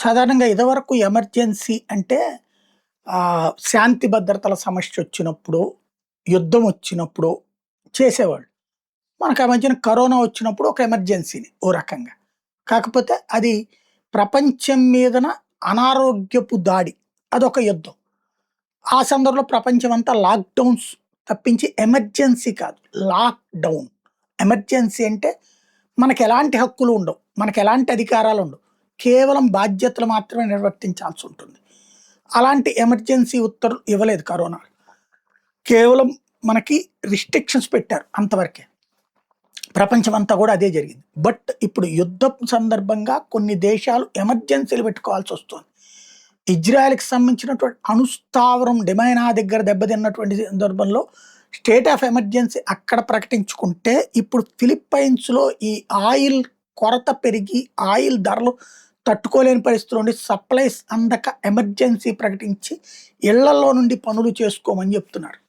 సాధారణంగా ఇదివరకు ఎమర్జెన్సీ అంటే శాంతి భద్రతల సమస్యొచ్చినప్పుడో, యుద్ధం వచ్చినప్పుడో చేసేవాళ్ళు. మనకు ఆ మధ్యన కరోనా వచ్చినప్పుడు ఒక ఎమర్జెన్సీని ఓ రకంగా. కాకపోతే అది ప్రపంచం మీదన అనారోగ్యపు దాడి. అదొక యుద్ధం. ఆ సందర్భంలో ప్రపంచమంతా లాక్‌డౌన్స్ తప్పించి ఎమర్జెన్సీ కాదు. లాక్‌డౌన్. ఎమర్జెన్సీ అంటే మనకెలాంటి హక్కులు ఉండవు. మనకెలాంటి అధికారాలుండవు. కేవలం బాధ్యతలు మాత్రమే నిర్వర్తించాల్సుంటుంది. అలాంటి ఎమర్జెన్సీ ఉత్తర్వులు ఇవ్వలేదు కరోనా. కేవలం మనకి రిస్ట్రిక్షన్స్ పెట్టారు అంతవరకే. ప్రపంచమంతా కూడా అదే జరిగింది. బట్ ఇప్పుడు యుద్ధం సందర్భంగా కొన్ని దేశాలు ఎమర్జెన్సీలు పెట్టుకోవాల్సొస్తుంది. ఇజ్రాయెల్‌కి సంబంధించినటువంటి అణుస్థావరం డెమైనా దగ్గర దెబ్బతిన్నటువంటి సందర్భంలో స్టేట్ ఆఫ్ ఎమర్జెన్సీ అక్కడ ప్రకటించుకుంటే, ఇప్పుడు ఫిలిప్పైన్స్‌లో ఈ ఆయిల్ కొరత పెరిగి, ఆయిల్ ధరలు తట్టుకోలేని పరిస్థితిలో ఉండి సప్లైస్ అందక ఎమర్జెన్సీ ప్రకటించి ఇళ్లలో నుండి పనులు చేసుకోమని చెప్తున్నారు.